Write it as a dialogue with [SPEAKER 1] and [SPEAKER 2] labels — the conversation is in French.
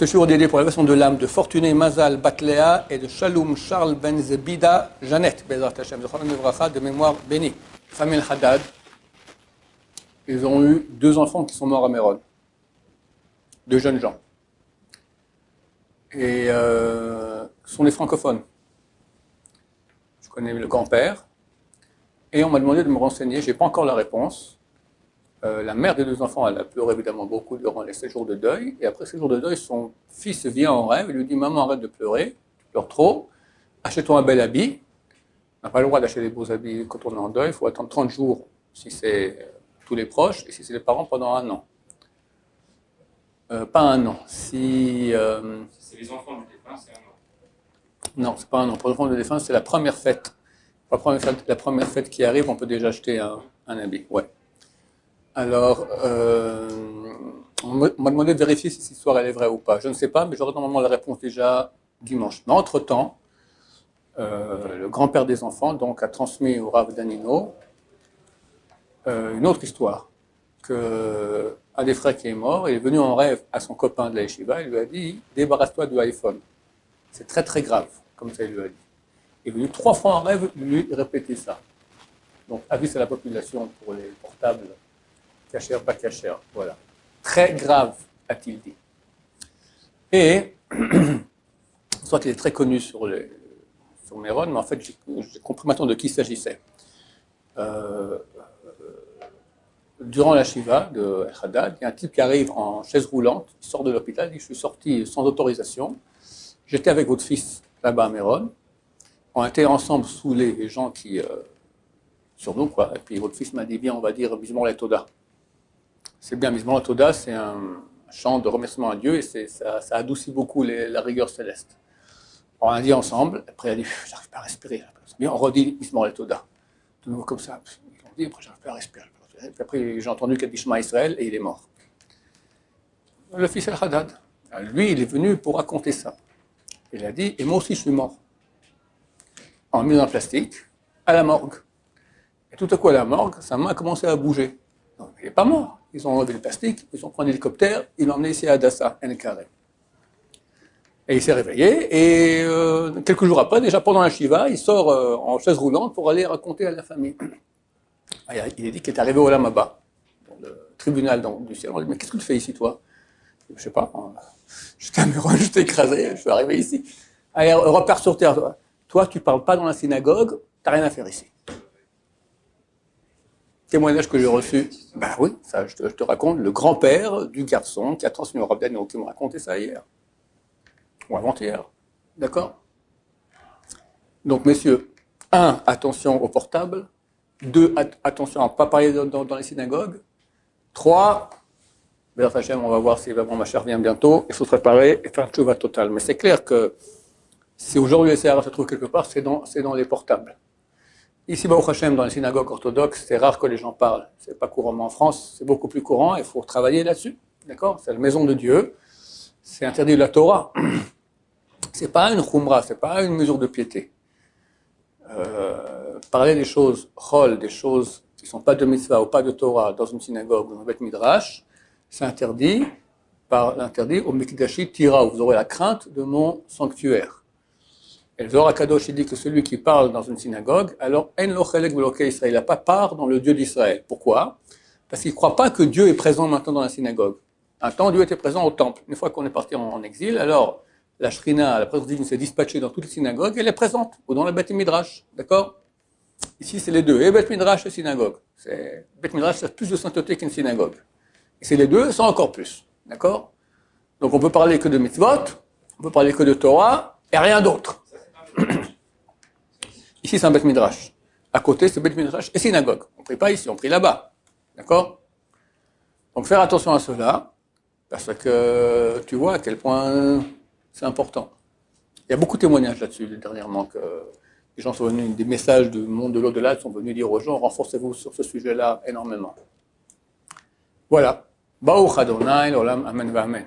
[SPEAKER 1] Ce jour est dédié pour la version de l'âme de Fortuné Mazal Batléa et de Shalom Charles Ben Zebida Jeannette, Bezrat Hashem, de mémoire bénie. Famille Haddad, ils ont eu 2 enfants qui sont morts à Méron, 2 jeunes gens. Et ce sont des francophones. Je connais le grand-père. Et on m'a demandé de me renseigner, je n'ai pas encore la réponse. La mère des 2 enfants, elle a pleuré évidemment beaucoup durant les 7 jours de deuil. Et après ces jours de deuil, son fils vient en rêve et lui dit « Maman, arrête de pleurer, tu pleures trop, achète-toi un bel habit. » On n'a pas le droit d'acheter des beaux habits quand on est en deuil, il faut attendre 30 jours si c'est tous les proches et si c'est les parents pendant 1 an. Pas 1 an. Si
[SPEAKER 2] c'est les enfants du défunt, c'est 1 an.
[SPEAKER 1] Non, c'est pas 1 an. Pour les enfants du défunt, c'est la première fête. La première fête qui arrive, on peut déjà acheter un habit. Ouais. Alors, on m'a demandé de vérifier si cette histoire elle est vraie ou pas. Je ne sais pas, mais j'aurai normalement la réponse déjà dimanche. Mais entre-temps, le grand-père des enfants donc, a transmis au Rav Danino une autre histoire. Un des frères qui est mort, il est venu en rêve à son copain de la yeshiva, il lui a dit « Débarrasse-toi de l'iPhone. C'est très très grave, comme ça il lui a dit. Il est venu 3 fois en rêve lui répéter ça. Donc, avis à la population pour les portables. Cachère, pas cachère, voilà. Très grave, a-t-il dit. Et, soit il est très connu sur Méron, mais en fait, j'ai compris maintenant de qui il s'agissait. Durant la Shiva de Haddad, il y a un type qui arrive en chaise roulante, il sort de l'hôpital, il dit « Je suis sorti sans autorisation, j'étais avec votre fils là-bas à Méron, on était ensemble sous les gens qui... sur nous, quoi. Et puis votre fils m'a dit « Bien, on va dire Bismillah la Toda ». C'est bien, Bismillah Toda, c'est un chant de remerciement à Dieu et ça adoucit beaucoup la rigueur céleste. On a dit ensemble, après il a dit « J'arrive pas à respirer ». Bien, on redit Bismillah Toda. De nouveau comme ça, ils l'ont dit, après j'arrive pas à respirer. Puis après j'ai entendu qu'il a dit Shema Israël et il est mort. Le fils El-Haddad, lui il est venu pour raconter ça. Il a dit « Et moi aussi je suis mort ». En mis en plastique, à la morgue. Et tout à coup à la morgue, sa main a commencé à bouger. Non, il n'est pas mort. Ils ont enlevé le plastique, ils ont pris un hélicoptère, ils l'ont emmené ici à Adassa, N-Carré. Et il s'est réveillé, et quelques jours après, déjà pendant la Shiva, il sort en chaise roulante pour aller raconter à la famille. Il a dit qu'il est arrivé au Lamaba, dans le tribunal du ciel. On lui dit, mais qu'est-ce que tu fais ici, toi? Je ne sais pas, j'étais à Méron, j'étais écrasé, je suis arrivé ici. Allez, repars sur terre. Toi, tu ne parles pas dans la synagogue, tu n'as rien à faire ici. Témoignage que j'ai reçu, ben oui, ça je te raconte, le grand-père du garçon qui a transmis au Rav Danino, qui m'a raconté ça hier, ou avant-hier, d'accord? Donc messieurs, 1, attention au portable, 2, attention à ne pas parler dans les synagogues, 3, Bezrat Hashem, on va voir si vraiment ma chère vient bientôt, il faut se préparer et faire un tchouva total. Mais c'est clair que si aujourd'hui le SR se trouve quelque part, c'est dans les portables. Ici, Baruch Hashem, dans les synagogues orthodoxes, c'est rare que les gens parlent. C'est pas couramment en France, c'est beaucoup plus courant, il faut travailler là-dessus. D'accord? C'est la maison de Dieu, c'est interdit de la Torah. C'est pas une khumra, c'est pas une mesure de piété. Parler des choses chol, des choses qui ne sont pas de mitzvah ou pas de Torah dans une synagogue ou dans un beth midrash, c'est interdit par l'interdit au mikdashi tira, où vous aurez la crainte de mon sanctuaire. Et le Zohar HaKadosh, il dit que celui qui parle dans une synagogue, alors, en lo chelek v'lo Israël, il n'a pas part dans le Dieu d'Israël. Pourquoi? Parce qu'il ne croit pas que Dieu est présent maintenant dans la synagogue. Un temps, Dieu était présent au temple. Une fois qu'on est parti en exil, alors, la Shrina, la présence divine s'est dispatchée dans toutes les synagogues, elle est présente, ou dans le Beth Midrash, d'accord? Ici, c'est les deux, et Beth Midrash et synagogue. Beth Midrash, c'est plus de sainteté qu'une synagogue. Et c'est les deux, c'est encore plus, d'accord? Donc, on peut parler que de mitzvot, on peut parler que de Torah, et rien d'autre. Ici, c'est un Beth Midrash. À côté, c'est Beth Midrash et synagogue. On ne prie pas ici, on prie là-bas. D'accord? Donc, faire attention à cela, parce que tu vois à quel point c'est important. Il y a beaucoup de témoignages là-dessus, dernièrement, que les gens sont venus, des messages du monde de l'au-delà sont venus dire aux gens, renforcez-vous sur ce sujet-là énormément. Voilà. Baruch Adonai, l'olam, amen, amen.